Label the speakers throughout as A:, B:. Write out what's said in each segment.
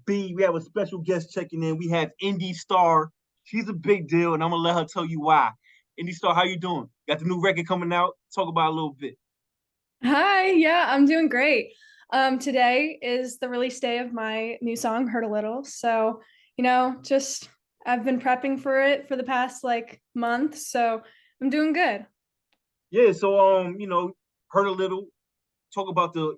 A: We have a special guest checking in. We have Indi Star. She's a big deal, and I'm gonna let her tell you why. Indi Star, how you doing? Got the new record coming out. Talk about it a little bit.
B: Hi, yeah, I'm doing great. Today is the release day of my new song, Hurt a Little. So, just I've been prepping for it for the past like month, so I'm doing good.
A: Yeah, so heard a little. Talk about the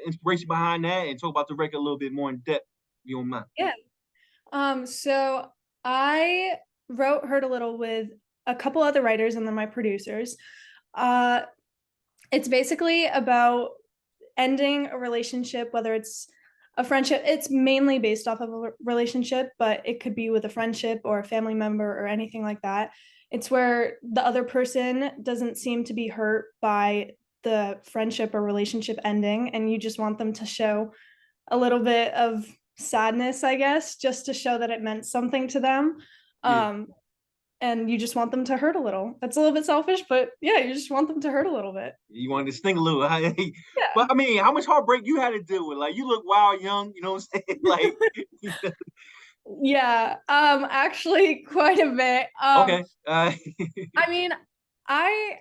A: inspiration behind that, and talk about the record a little bit more in depth. If you don't mind.
B: Yeah. So I wrote Hurt a Little with a couple other writers and then my producers. Uh, it's basically about ending a relationship, whether it's a friendship. It's mainly based off of a relationship, but it could be with a friendship or a family member or anything like that. It's where the other person doesn't seem to be hurt by the friendship or relationship ending, and you just want them to show a little bit of sadness, I guess, just to show that it meant something to them.
A: Yeah,
B: Um, and you just want them to hurt a little. That's a little bit selfish, but yeah, you just want them to hurt a little bit.
A: you wanted to sting a little.
B: Yeah.
A: But I mean, how much heartbreak you had to deal with? Like, you look wild, young. You know what I'm saying? Like,
B: Yeah, actually quite a bit.
A: okay,
B: I mean, I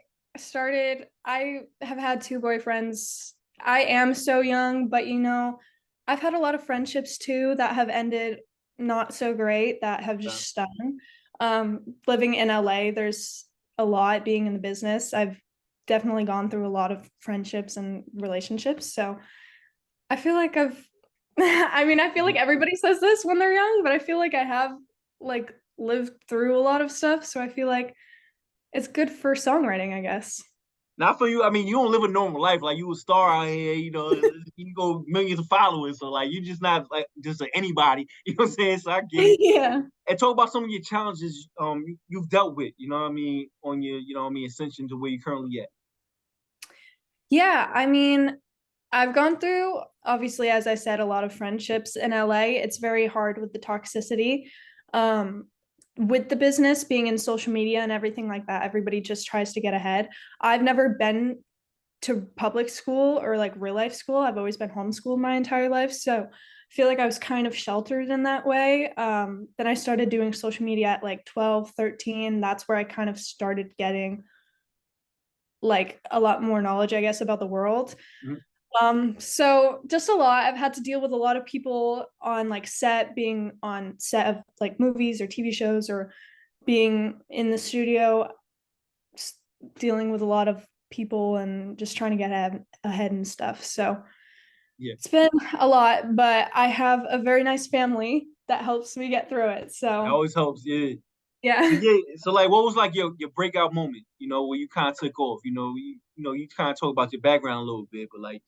B: have had two boyfriends. I am so young, but I've had a lot of friendships too that have ended not so great, that have just stung. Living in LA, there's a lot being in the business. I've definitely gone through a lot of friendships and relationships. So I feel like I feel like everybody says this when they're young, but I feel like I have like lived through a lot of stuff. So I feel like it's good for songwriting, I guess.
A: Not for you. I mean, you don't live a normal life. Like, you a star out here. You go millions of followers. So like, you just not like just anybody. You know what I'm saying? So I get it.
B: Yeah.
A: And talk about some of your challenges you've dealt with. You know what I mean? On your ascension to where you currently at.
B: Yeah, I've gone through, obviously, as I said, a lot of friendships in LA. It's very hard with the toxicity. Um, with the business being in social media and everything like that, everybody just tries to get ahead. I've never been to public school or like real life school. I've always been homeschooled my entire life. So I feel like I was kind of sheltered in that way. Then I started doing social media at like 12, 13. That's where I kind of started getting like a lot more knowledge, I guess, about the world.
A: Mhm.
B: So just a lot. I've had to deal with a lot of people on like set, being on set of like movies or TV shows, or being in the studio, dealing with a lot of people and just trying to get ahead and stuff. So
A: Yeah.
B: it's been a lot, but I have a very nice family that helps me get through it.
A: It
B: So
A: always helps. Yeah. So
B: yeah.
A: yeah. So like, what was like your breakout moment? Where you kind of took off. You kind of talk about your background a little bit, but like,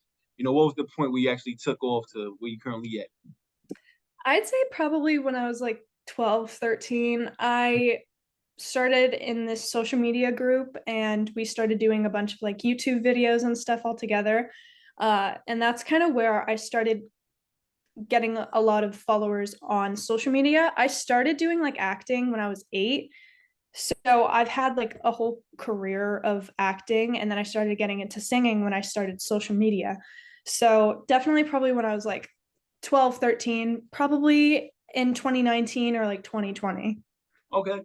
A: what was the point where you actually took off to where you currently at?
B: I'd say probably when I was like 12, 13, I started in this social media group and we started doing a bunch of like YouTube videos and stuff all together. And that's kind of where I started getting a lot of followers on social media. I started doing like acting when I was 8. So I've had like a whole career of acting, and then I started getting into singing when I started social media. So definitely probably when I was like 12, 13, probably in 2019 or like 2020.
A: Okay.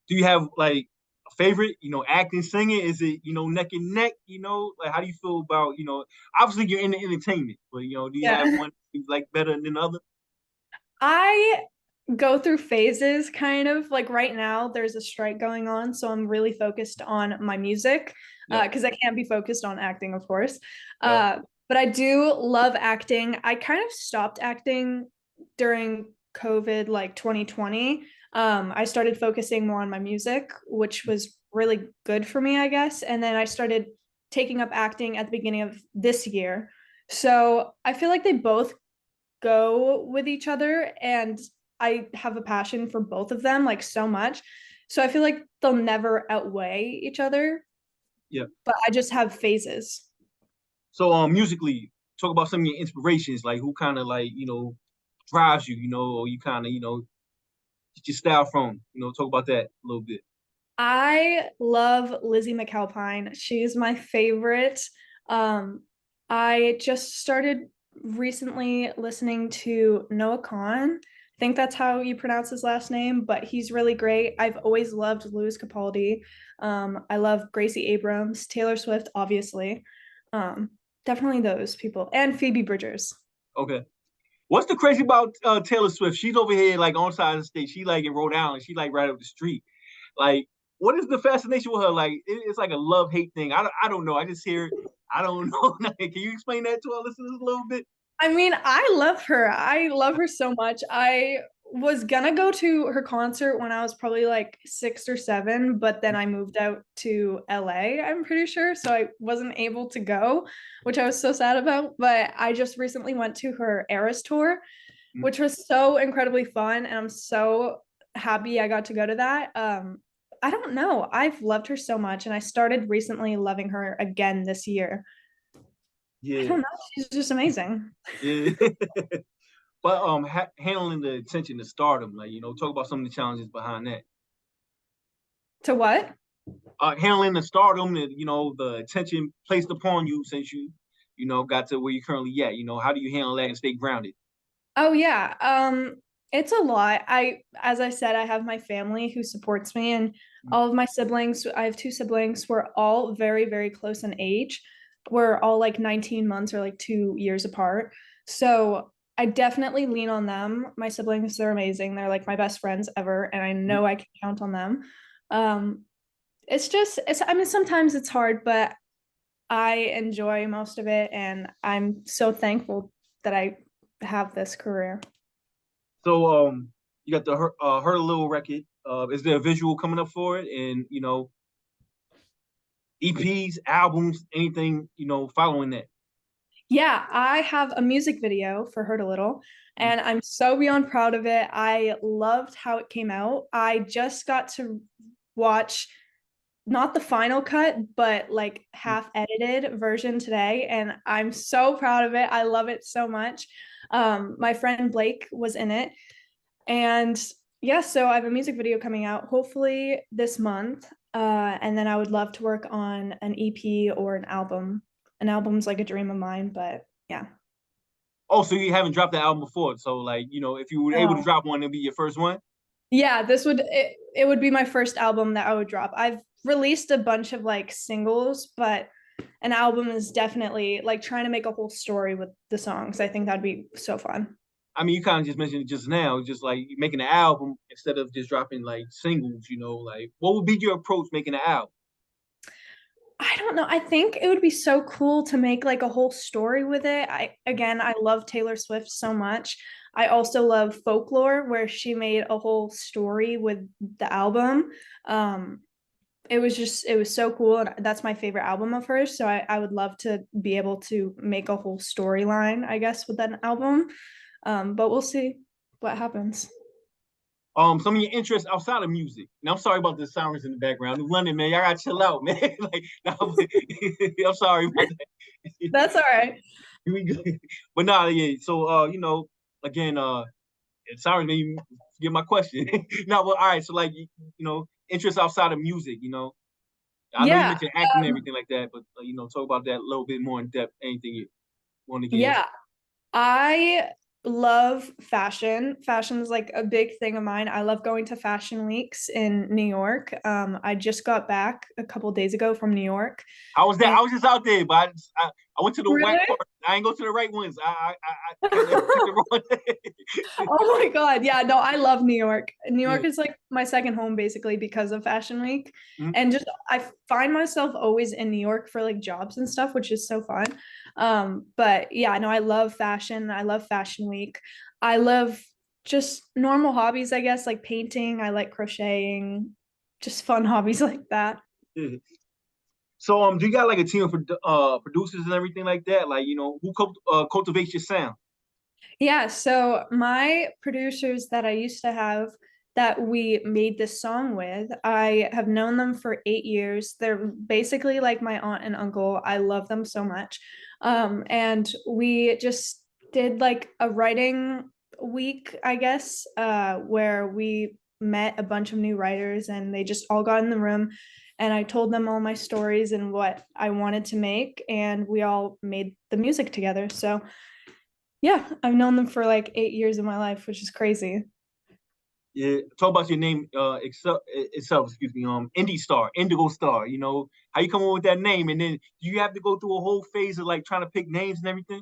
A: Do you have like a favorite, acting, singing? Is it, neck and neck? Like, how do you feel about, obviously you're in the entertainment, but do you have
B: Yeah.
A: one you like better than the other?
B: I go through phases kind of like right now there's a strike going on, so I'm really focused on my music
A: Yep.
B: because I can't be focused on acting, of course.
A: Yep.
B: But I do love acting. I kind of stopped acting during COVID, like 2020. I started focusing more on my music, which was really good for me, I guess. And then I started taking up acting at the beginning of this year. So I feel like they both go with each other, and I have a passion for both of them like so much. So I feel like they'll never outweigh each other,
A: Yep.
B: but I just have phases.
A: So musically, talk about some of your inspirations, like who kind of like, drives you, or you kind of, get your style from, talk about that a little bit.
B: I love Lizzie McAlpine. She's my favorite. Um, I just started recently listening to Noah Kahan. I think that's how you pronounce his last name, but he's really great. I've always loved Louis Capaldi. I love Gracie Abrams, Taylor Swift, obviously. Um, Definitely those people, and Phoebe Bridgers.
A: Okay. What's the crazy about Taylor Swift? She's over here like on side of the state. She like in Rhode Island. She like right up the street. Like, what is the fascination with her? Like, it's like a love hate thing. I don't know. I just hear. I don't know. Can you explain that to our listeners a little bit?
B: I mean, I love her. I love her so much. I was gonna go to her concert when I was probably like 6 or 7, but then I moved out to LA, I'm pretty sure. So I wasn't able to go, which I was so sad about. But I just recently went to her Eras tour, which was so incredibly fun. And I'm so happy I got to go to that. I don't know. I've loved her so much. And I started recently loving her again this year. I
A: Yeah,
B: don't know. She's just amazing.
A: yeah. But handling the attention to stardom, like talk about some of the challenges behind that.
B: To what?
A: Handling the stardom, and the attention placed upon you since you got to where you currently at. How do you handle that and stay grounded?
B: Oh yeah. It's a lot. As I said, I have my family who supports me and all of my siblings. I have two siblings. We're all very, very close in age. We're all like 19 months or like 2 years apart. So I definitely lean on them. My siblings, they're amazing. They're like my best friends ever, and I know I can count on them. Um, I mean, sometimes it's hard, but I enjoy most of it, and I'm so thankful that I have this career.
A: So you got the Hurt a Little record. Is there a visual coming up for it? And EPs, albums, anything following that?
B: Yeah, I have a music video for Hurt a Little, and I'm so beyond proud of it. I loved how it came out. I just got to watch not the final cut, but like half edited version today, and I'm so proud of it. I love it so much. My friend Blake was in it, and yeah, so I have a music video coming out hopefully this month. And then I would love to work on an EP or an album. An album's like a dream of mine, but yeah.
A: Oh, so you haven't dropped the album before? So like if you were able to
B: Oh.
A: drop one, it'd be your first one.
B: Yeah, it would be my first album that I would drop. I've released a bunch of like singles, but an album is definitely like trying to make a whole story with the songs. I think that'd be so fun.
A: I mean, you kind of just mentioned it just now, just like making an album instead of just dropping like singles. Like what would be your approach making an album?
B: I don't know. I think it would be so cool to make like a whole story with it. I love Taylor Swift so much. I also love Folklore, where she made a whole story with the album. Um, it was so cool, and that's my favorite album of hers. So I would love to be able to make a whole storyline, I guess, with that album. But we'll see what happens.
A: Some of your interests outside of music. Now, I'm sorry about the sirens in the background. New London, man, y'all gotta chill out, man. Like, no, I'm sorry about that.
B: That's all right.
A: We good. But nah, yeah. So, again, sirens made me get my question. No, but all right. So, like, interests outside of music. I know you
B: Yeah.
A: mentioned acting and everything like that, but talk about that a little bit more in depth. Anything you want to get into?
B: Yeah. I love fashion. Fashion is like a big thing of mine. I love going to fashion weeks in New York. I just got back a couple days ago from New York.
A: How was that?
B: And
A: I was just out there, but I went to the
B: really?
A: whack part. I ain't go to the right ones. I got to pick the wrong.
B: Oh my God. Yeah, no, I love New York. New
A: Yeah.
B: York is like my second home basically because of Fashion Week.
A: Mhm.
B: And just I find myself always in New York for like jobs and stuff, which is so fun. But yeah, no, I love fashion. I love Fashion Week. I love just normal hobbies, I guess, like painting. I like crocheting, just fun hobbies like that.
A: Yeah. So, do you got like a team of producers and everything like that? Like, who cultivates your sound?
B: Yeah, so my producers that I used to have that we made this song with, I have known them for 8 years. They're basically like my aunt and uncle. I love them so much. And we just did like a writing week, I guess, where we met a bunch of new writers and they just all got in the room and I told them all my stories and what I wanted to make, and we all made the music together. So Yeah, I've known them for like 8 years of my life, which is crazy.
A: Yeah, talk about your name itself. Excuse me. Indie Star, Indigo Star. You know how you come up with that name, and then you have to go through a whole phase of like trying to pick names and everything.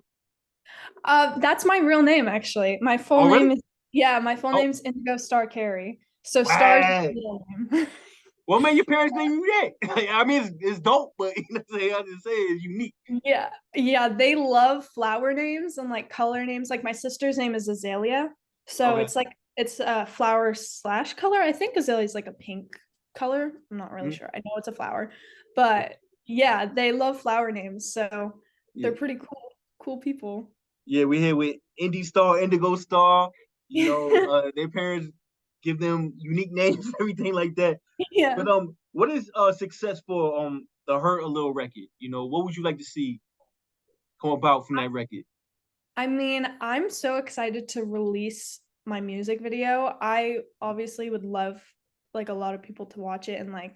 B: That's my real name, actually. My full
A: Oh, really?
B: name is, yeah, my full
A: Oh,
B: name's Indigo Star Carey. So Star is
A: wow.
B: my middle name.
A: What made your parents name you that? I mean, it's dope, but you know, I just say it's unique.
B: Yeah, yeah, they love flower names and like color names. Like my sister's name is Azalea, so
A: Okay.
B: it's like it's a flower slash color. I think Azalea is like a pink color. I'm not really
A: Mhm.
B: sure. I know it's a flower, but yeah, they love flower names, so
A: Yeah.
B: they're pretty cool people.
A: Yeah, we're here with Indie Star, Indigo Star. You know, their parents give them unique names, everything like that.
B: Yeah.
A: But what is success for the Hurt a Little record? You know, what would you like to see come about from that record?
B: I mean, I'm so excited to release my music video. I obviously would love like a lot of people to watch it and like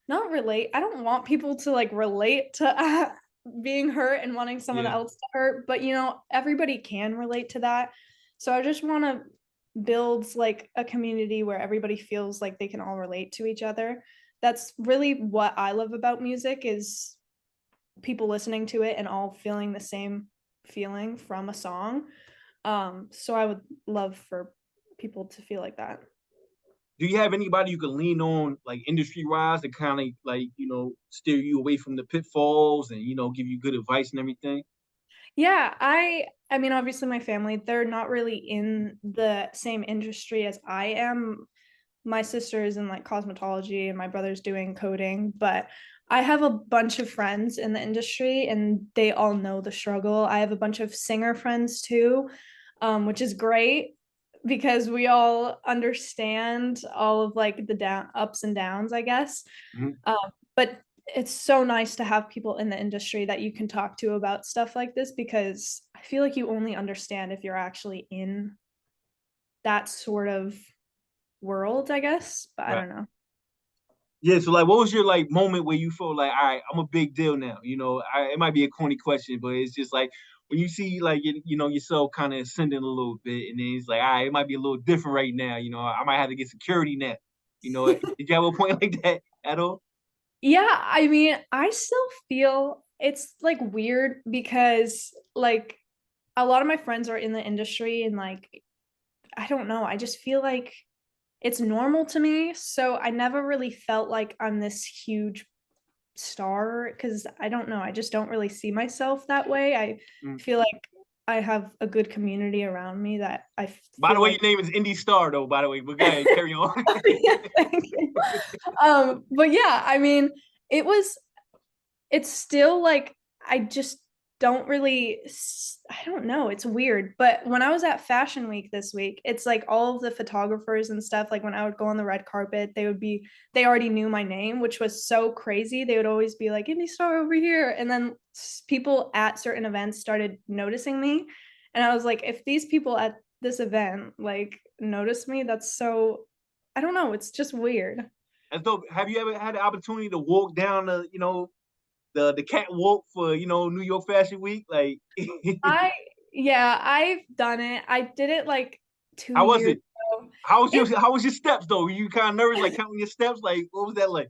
B: not relate. I don't want people to like relate to being hurt and wanting someone
A: Yeah.
B: else to hurt, but you know, everybody can relate to that. So I just want to build like a community where everybody feels like they can all relate to each other. That's really what I love about music is people listening to it and all feeling the same feeling from a song. So I would love for people to feel like that.
A: Do you have anybody you can lean on, like industry wise, to kind of like steer you away from the pitfalls and give you good advice and everything?
B: Yeah, I mean obviously my family, they're not really in the same industry as I am. My sister is in like cosmetology and my brother's doing coding, but I have a bunch of friends in the industry and they all know the struggle. I have a bunch of singer friends too, which is great because we all understand all of like the down ups and downs, I guess.
A: Mhm.
B: Um, but it's so nice to have people in the industry that you can talk to about stuff like this because I feel like you only understand if you're actually in that sort of world, I guess. But I
A: Right.
B: don't know.
A: Yeah, so like, what was your like moment where you felt like, all right, I'm a big deal now? It might be a corny question, but it's just like when you see like yourself kind of ascending a little bit, and then it's like, all right, it might be a little different right now. I might have to get security now. Did you have a point like that at all?
B: Yeah, I mean, I still feel it's like weird because like a lot of my friends are in the industry and like I don't know, I just feel like it's normal to me. So I never really felt like I'm this huge star because I don't know, I just don't really see myself that way. I
A: Mm.
B: feel like I have a good community around me that I
A: By the
B: feel
A: way, your
B: like
A: name is Indy Star, though. By the way, but go ahead, carry on.
B: yeah, thank you. But yeah, I mean, it was it's still like I just don't really I don't know, it's weird. But when I was at Fashion Week this week, it's like all of the photographers and stuff, like when I would go on the red carpet, they already knew my name, which was so crazy. They would always be like, Indie Star over here. And then people at certain events started noticing me. And I was like, if these people at this event like notice me, that's so I don't know, it's just weird.
A: As though, have you ever had the opportunity to walk down the catwalk for New York Fashion Week? Like,
B: I yeah, I've done it. I did it like two
A: how was
B: years
A: it?
B: ago. It
A: How was your steps though? Were you kind of nervous, like counting your steps? Like, what was that like?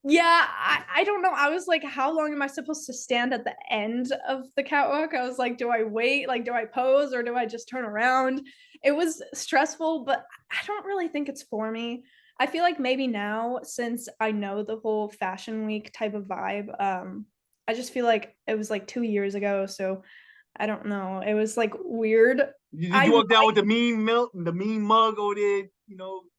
B: yeah, I don't know. I was like, how long am I supposed to stand at the end of the catwalk? I was like, do I wait? Like, do I pose or do I just turn around? It was stressful, but I don't really think it's for me. I feel like maybe now, since I know the whole fashion week type of vibe, I just feel like it was like 2 years ago. So I don't know. It was like weird.
A: Did
B: I
A: you walk down with the mean milk, the mean mug over there,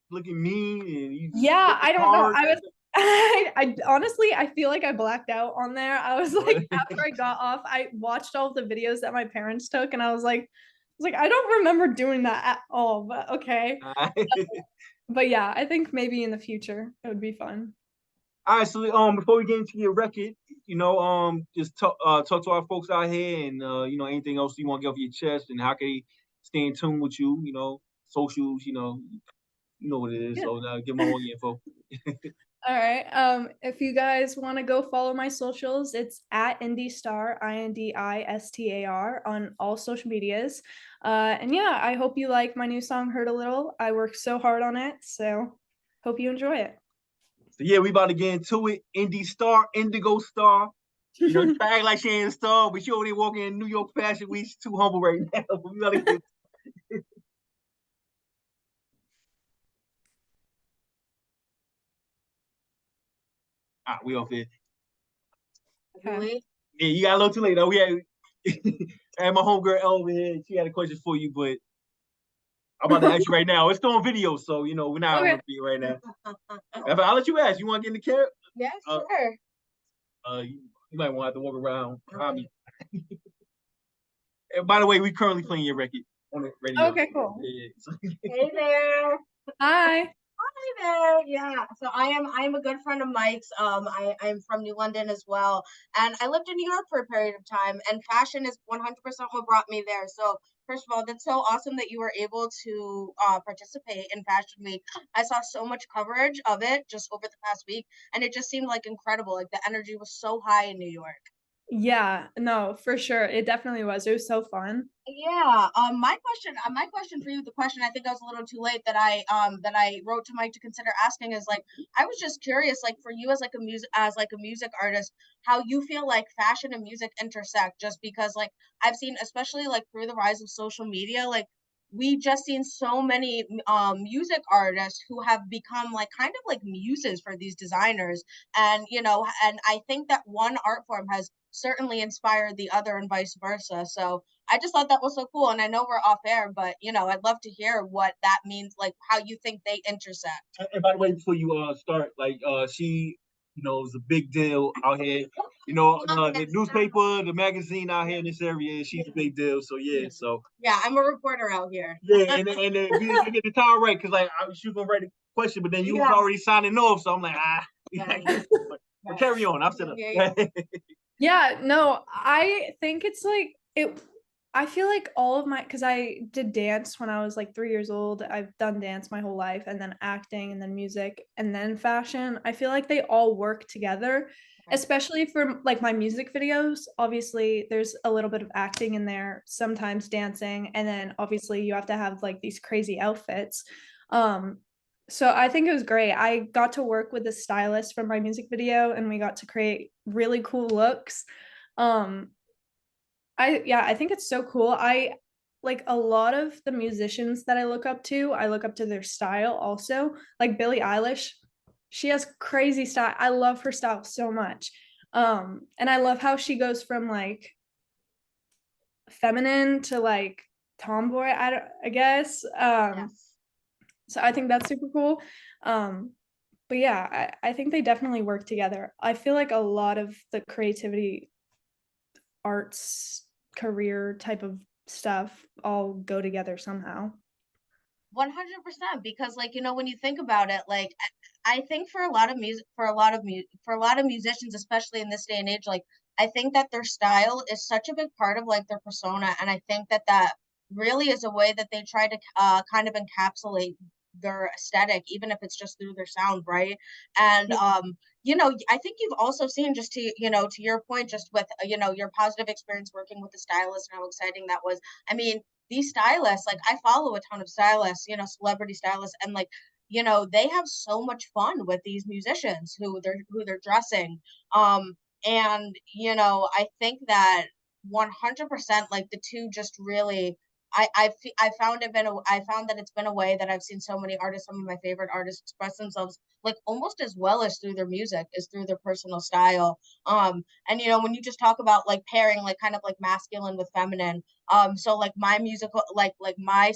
A: looking mean, and you
B: Yeah,
A: spit the
B: I don't know.
A: card?
B: I honestly, I feel like I blacked out on there. I was like,
A: What?
B: after I got off, I watched all of the videos that my parents took, and I was like, I don't remember doing that at all. But okay. But yeah, I think maybe in the future it would be fun.
A: All right, so before we get into your record, just talk to our folks out here, and anything else you want to get off your chest, and how can they stay in tune with you? Socials, you know what it is.
B: Yeah.
A: So now give them all your info.
B: All right. If you guys want to go follow my socials, it's at Indi Star, INDISTAR on all social medias. And yeah, I hope you like my new song Hurt a Little. I worked so hard on it, so hope you enjoy it.
A: So yeah, we about to get into it. Indie Star, Indigo Star. You know, try act like she ain't a star, but she already walking in New York Fashion Week. She's too humble right now. We gotta get. We off here.
B: Okay.
A: Yeah, you got a little too late though. We had, I had my homegirl Elle over here. She had a question for you, but I'm about to ask you right now. It's still on video, so you know we're not on
B: Okay.
A: the video right now. I'll let you ask. You want to get in the camera?
C: Yeah, sure.
A: You might want to have to walk around behind me. And by the way, we currently playing your record on the radio.
B: Okay, cool.
A: Yeah.
C: Hey there.
B: Hi.
C: Hi there. Yeah. So I am a good friend of Mike's. I'm from New London as well. And I lived in New York for a period of time, and fashion is 100% what brought me there. So first of all, that's so awesome that you were able to participate in Fashion Week. I saw so much coverage of it just over the past week, and it just seemed like incredible. Like the energy was so high in New York.
B: Yeah, no, for sure. It definitely was. It was so fun.
C: Yeah. My question for you, the question I think I was a little too late that I wrote to Mike to consider asking is like I was just curious, like for you as like a music artist, how you feel like fashion and music intersect, just because like I've seen, especially like through the rise of social media, like we just seen so many music artists who have become like kind of like muses for these designers, and and I think that one art form has certainly inspired the other and vice versa. So I just thought that was so cool. And I know we're off air, but I'd love to hear what that means, like how you think they intersect.
A: And by the way, before you start, like she, is a big deal out here. You know, the newspaper, the magazine out here in this area, she's a big deal. So yeah, so
C: Yeah, I'm a reporter out here.
A: yeah, and we get the time right because like she was gonna write a question, but then you was already signing off, so I'm like but carry on. I'm still up.
B: Yeah, no, I think it's like it I feel like all of my because I did dance when I was like 3 years old. I've done dance my whole life, and then acting, and then music, and then fashion. I feel like they all work together, especially for like my music videos. Obviously, there's a little bit of acting in there, sometimes dancing, and then obviously you have to have like these crazy outfits. Um, so I think it was great. I got to work with the stylist from my music video, and we got to create really cool looks. Um, I think it's so cool. I like a lot of the musicians that I look up to their style also. Like Billie Eilish, she has crazy style. I love her style so much. And I love how she goes from like feminine to like tomboy, I guess.
C: Yes.
B: So I think that's super cool. But yeah, I think they definitely work together. I feel like a lot of the creativity arts career type of stuff all go together somehow.
C: 100%, because like when you think about it, like I think for a lot of music, for a lot of musicians, especially in this day and age, like I think that their style is such a big part of like their persona, and I think that that really is a way that they try to kind of encapsulate their aesthetic, even if it's just through their sound, right? And I think you've also seen, just to to your point, just with your positive experience working with the stylist and how exciting that was. I mean, these stylists, like I follow a ton of stylists, celebrity stylists, and like, they have so much fun with these musicians who they're dressing. And I think that 100%, like the two just really I found I found that it's been a way that I've seen so many artists, some of my favorite artists, express themselves like almost as well as through their music as through their personal style. And when you just talk about like pairing like kind of like masculine with feminine, so like my musical like my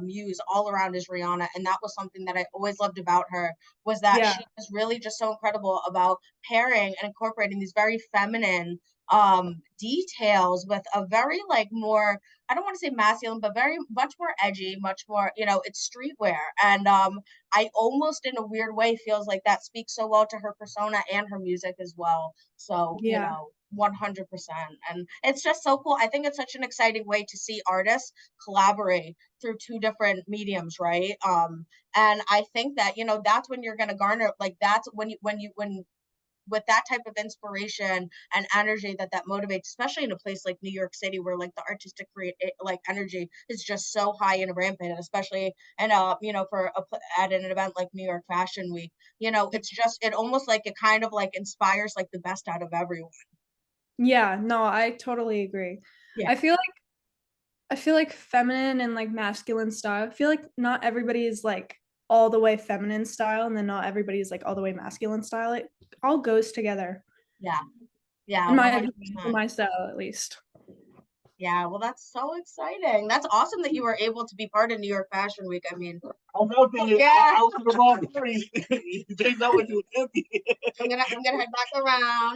C: muse all around is Rihanna, and that was something that I always loved about her, was that
B: Yeah.
C: she was really just so incredible about pairing and incorporating these very feminine details with a very like more, I don't want to say masculine, but very much more edgy, much more, it's streetwear. And I almost in a weird way feels like that speaks so well to her persona and her music as well. So,
B: Yeah.
C: 100%. And it's just so cool. I think it's such an exciting way to see artists collaborate through two different mediums, right? And I think that, you know, that's when you're going to garner, like, that's when with that type of inspiration and energy that motivates, especially in a place like New York City, where like the artistic like energy is just so high and rampant, and especially and you know, at an event like New York Fashion Week, you know, it's just, it almost like it kind of like inspires like the best out of everyone.
B: Yeah, no, I totally agree.
C: Yeah.
B: I feel like feminine and like masculine style. I feel like not everybody is like all the way feminine style, and then not everybody is like all the way masculine style. It all goes together.
C: Yeah. Yeah.
B: In my
C: 100%.
B: for my style at least.
C: Yeah, well, that's so exciting. That's awesome that you were able to be part of New York Fashion Week. I mean,
A: I was out there.
C: Yeah.
A: I was in the wrong place. They know what you were empty.
C: I'm gonna head back around.